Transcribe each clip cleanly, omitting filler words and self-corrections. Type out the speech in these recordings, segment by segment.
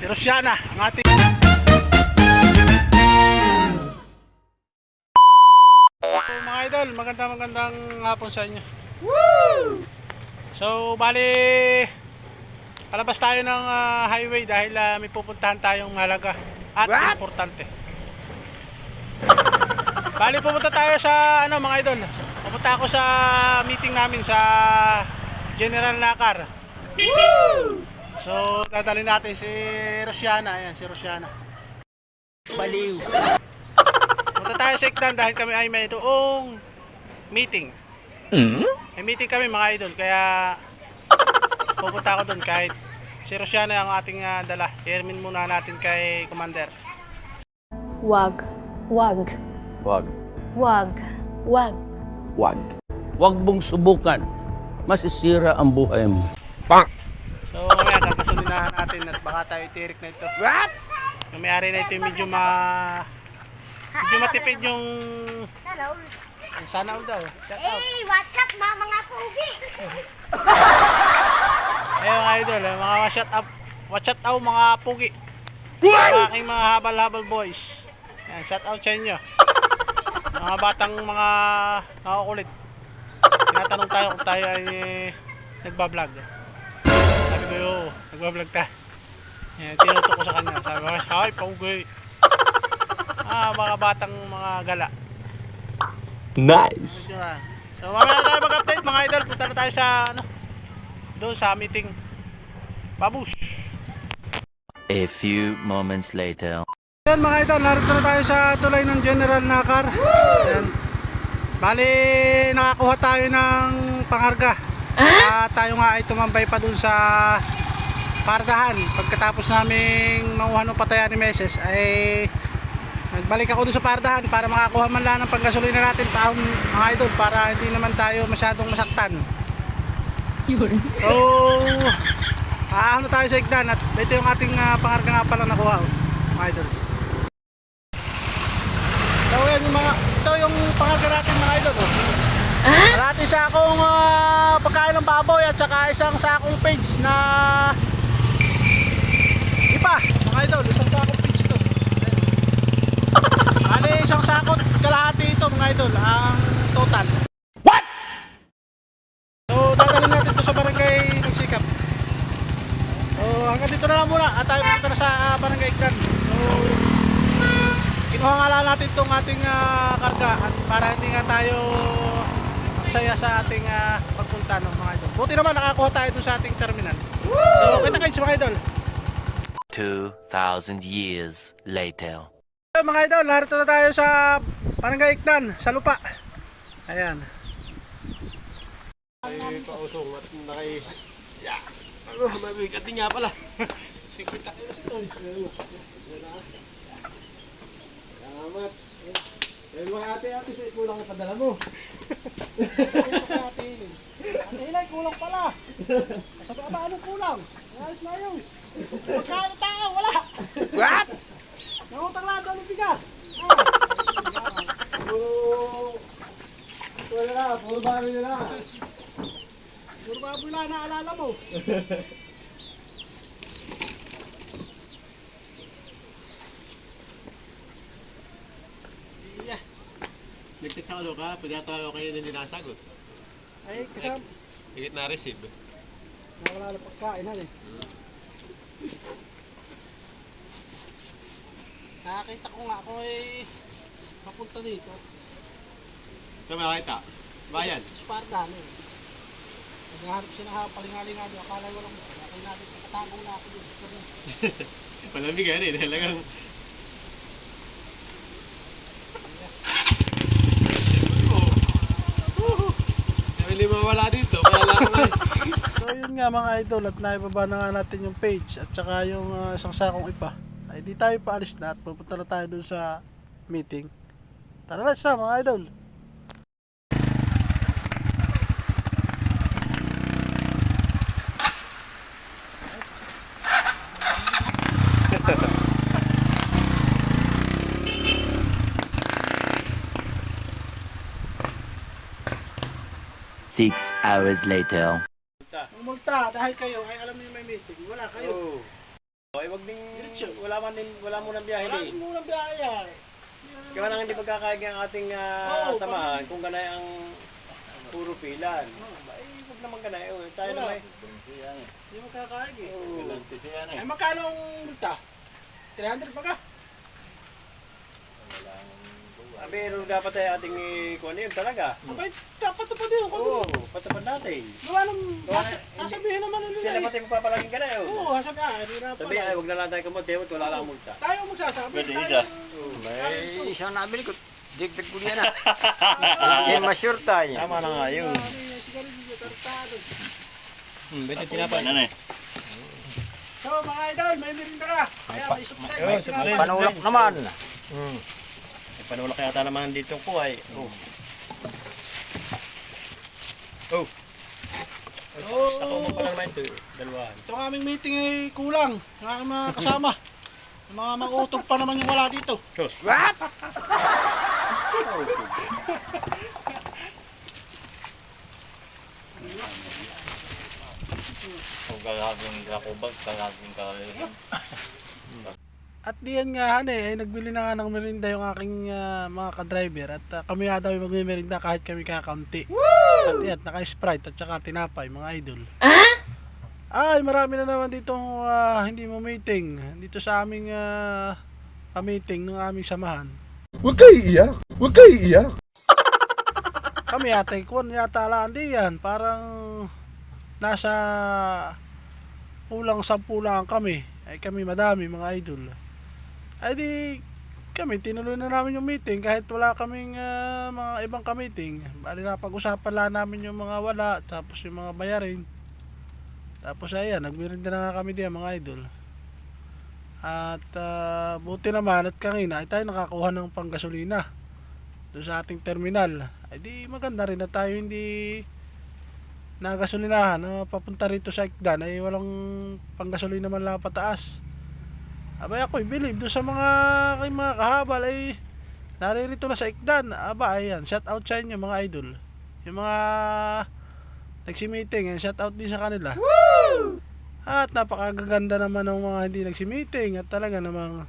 Si Rosiana, ang ating mga idol, magandang hapon sa inyo. Woo! So, bali palabas tayo ng highway dahil may pupuntahan tayong mahalaga at importante. Bali pupunta tayo sa mga idol. Pupunta ako sa meeting namin sa General Nakar. Woo! So, dadalhin natin si Rosiana. Ayan, si Rosiana. Baliw. Punta tayo sa Iktan dahil kami ay may doong meeting. May meeting kami mga idol, kaya pupunta ako doon kahit si Rosiana ang ating dala. I-ermin muna natin kay Commander. Wag. Wag. Wag. Wag. Wag. Wag. Huwag mong subukan. Masisira ang buhay mo. So mamaya kakasulinahan natin at baka tayo itirik na ito. What? Yung may-ari na ito yung medyo matipid yung sana all daw. Shout out. Hey, what's up mga pugi? Ayun mga idol, mga watch out mga pugi. Mga aking mga habal-habal boys. Yan, shout out sa inyo. Mga batang mga nakakulit. Tinatanong tayo kung tayo ay nagbablog. Sabi ko, nagbablog ta. Yan, tinutok ko sa kanya. Sabi ko, ay, paugi. Mga batang mga gala. Nice. So, mamaya na tayo mag-update mga idol. Punta na tayo sa, doon sa meeting. Babush! A few moments later. Ayan mga idol, narito na tayo sa tulay ng General Nakar. Ayan. Bali, nakakuha tayo ng pangarga. Tayo nga ay tumambay pa dun sa pardahan. Pagkatapos naming manguha ng patayan ni Meses ay nagbalik ako dun sa pardahan para makakuha man lang ng panggasolina natin paahon mga idol para hindi naman tayo masyadong masaktan. So, aahon na tayo sa Ikdan at ito yung ating pangarga nga pala nakuha mga idol. So yan ito yung pangarga natin mga idol. Kalahati sakong pagkain ng baboy at saka isang sakong page na ipa mga idol, isang sakong page ito. Bali isang sakot kalahati ito mga idol ang total. What? So dadalhin natin ito sa barangay Nagsikap. So hanggang dito na lang muna at tayo punta na sa barangay Iktan. So kinuha nga lang natin itong ating karga at para hindi nga tayo magsaya sa ating pagpunta ng mga idol. Buti naman nakakuha tayo doon sa ating terminal. So kita kayo mga idol. 2,000 years later. Mga idol, narito na tayo sa barangay Iktan, sa lupa. Ayan. Ay, pausong at nakay... Ya! Ano, mabigat din nga pala. 50 kilos ito. Salamat. Eh, mga ate-ate sa kulang na padala mo. Ate, kulang pala. Sabi ka ba, anong kulang? Ayos na yun. Pagkain na tao, wala. What? Nangutang lang daw ng bigas. Wala na, puro bago nyo na. Puro baboy lang naalala mo. Yeah. Nagtext ako ka, pagkatawa kayo na ninasagot. Ay, kasama. Higit na receive. Wala na pagkain han eh. Nakakita ko nga ako ay papunta dito. Saan mo nakita? Bayan. Sparta no. Naghahanap siya na palingalingan doon. Akala ko lang kaya natin nakatagong na ako dito. Palamig yan eh. Talagang... Hindi mawala dito. Kaya lang ko So yun nga mga idol at naibaba na nga natin yung page at saka yung isang sakong iba. Ay di tayo paalis na at pupunta na tayo dun sa meeting. Tara let's na mga idol. Six hours later. Umulta dahil kayo ay alam niyo may meeting. Wala kayo. Ay, wag ding, wala mo nang biyahe din. Murang biyahe. Kaya nang hindi magkakaigi ang ating samahan kung ganay ang puro pilan. Ay, wag naman ganay. Tayo naman. Hindi mo kakaig eh. Ay, magkano ang multa? 300 ba ka? Pero dapat ay ating kuha yun talaga. Abay, dapat pa din. Oo, patapad natin. Gawa nung, sasabihin naman nila Sila eh. pati magpapalaging ganay. Oo, sasabihin. Sabi ay, wag na lang tayo kamunti, wala lang multa. Tayo ang magsasabi. Pwede tayo isa. ang- May isang nabili ko. Digdag ko diyan Hindi ma-sure tayo. Tama na nga yun. Bete tinapay. Ano eh? So mga idol, may merinda ka. Kaya may supply. Panulak naman. May panulak yata naman dito po ay. Ako mo pala naman ito. Dalawahan. Itong aming meeting ay kulang. Ang aking mga kasama. Yung mga mag-utog pa naman yung wala dito. Diyos. Kung gagawin kakubag, gagawin kakalihan. At diyan nga ay nagbili na nga ng merinda yung aking mga ka-driver. At kami nga daw yung magmimerinda kahit kami kakaunti. At yan, naka-Sprite at saka tinapay mga idol. Ay, marami na naman ditong hindi mo meeting. Dito sa aming meeting ng aming samahan. Huwag kayo iiyak. Huwag kayo iiyak. Kami yata lang diyan. Parang nasa kulang 10 lang kami. Ay kami madami mga idol. Ay di kami tinuloy na namin yung meeting kahit wala kaming mga ibang ka-meeting. Bali na pag-usapan lang namin yung mga wala tapos yung mga bayarin. Tapos ayan, nagmirinda na nga kami diyan mga idol. At buti naman at kanina ay tayo nakakuha ng panggasolina doon sa ating terminal. Ay di maganda rin na tayo hindi nagasolinahan na papunta rito sa Ikdan ay walang panggasolina man lang pataas. Abay ako believe doon sa mga kahabal ay naririto na sa Ikdan. Aba ayan, shout out sa inyo mga idol. Yung mga nagsi-meeting, shout out din sa kanila. Woo! At napakaganda naman ng mga hindi nagsi-meeting at talaga namang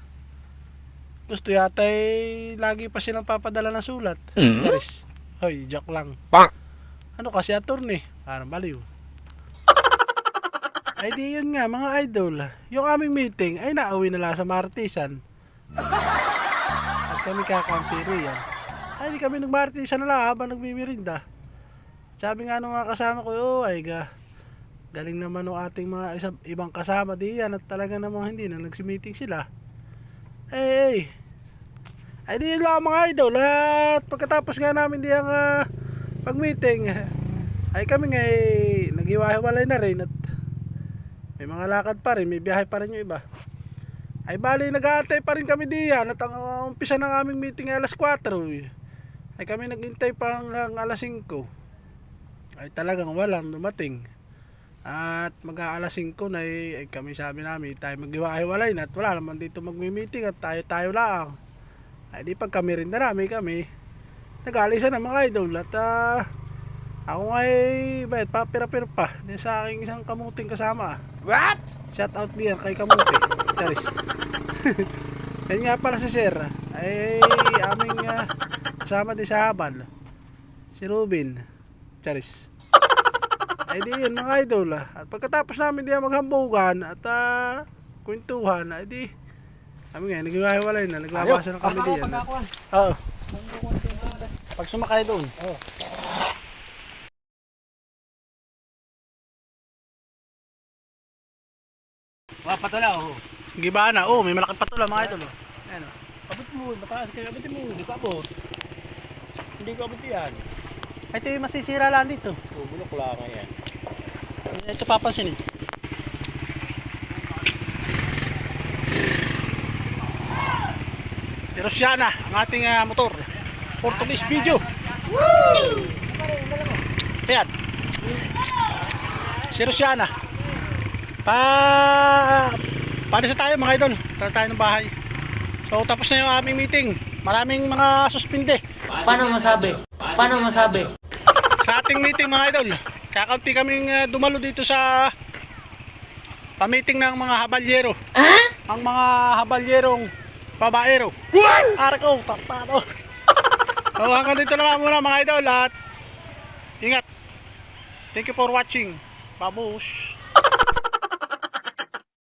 gusto yata ay lagi pa silang papadala ng sulat. Charis. Hoy, joke lang. Ano kasi attorney? Parang baliw. Ay di yun nga mga idol. Yung aming meeting ay nauwi na lang sa Martisan. At kami kakampiro yan. Ay di kami nagmartisan na lang habang nagmimirinda. Sabi nga nung mga kasama ko, galing naman ng ating mga ibang kasama diyan at talaga namang hindi na nagsi-meeting sila. Ay di yun lang mga idol. At pagkatapos nga namin diyang pag-meeting, ay kami nga naghiwa-hiwalay na rin at may mga lakad pa rin, may biyahe pa rin yung iba. Ay bali nag-aantay pa rin kami diyan at ang umpisa ng aming meeting ay alas 4. Ay kami naghintay pa hanggang alas 5. Ay talagang walang dumating. At mag-aalas 5 na ay kami sabi namin tayo maghiwa-hiwalay na at wala naman dito magmi-meeting at tayo lang. Ay di pag kami rin na kami nag-aalisan na mga idol at ako ay bayad papira-pira pa din sa aking isang kamuting kasama. What? Shout out diyan kay kamuti. Charis. Yan nga pala si Sir ay aming kasama din sa habal. Si Ruben. Charis. Ay di yun mga idol. At pagkatapos namin diyan maghambugan at kwentuhan ay di kami nga naghiwalay na, naglabasan na kami diyan. Oo. Pag sumakay doon. Oo. Mga patula, oh. Gibana, may malaking patula mga idol. Ayan o. Abot mo, mataas kaya abot mo. Hindi ko abot. Hindi ko abot yan. Ay, ito yung masisira lang dito. Bulok lang yan. Ito papansin eh. Si Rosiana, ang ating motor. Portuguese video. Ayan. Si Rosiana. Palis na tayo mga idol. Tara tayo ng bahay. So tapos na yung aming meeting. Maraming mga suspinde. Paano masabi? Paano masabi? Sa ating meeting mga idol, kakaunti kaming dumalo dito sa Pamiting ng mga habalyero. Ang mga habalyerong babaero. Arko, tatado. So hanggang dito na lang muna mga idol at ingat. Thank you for watching. Babush.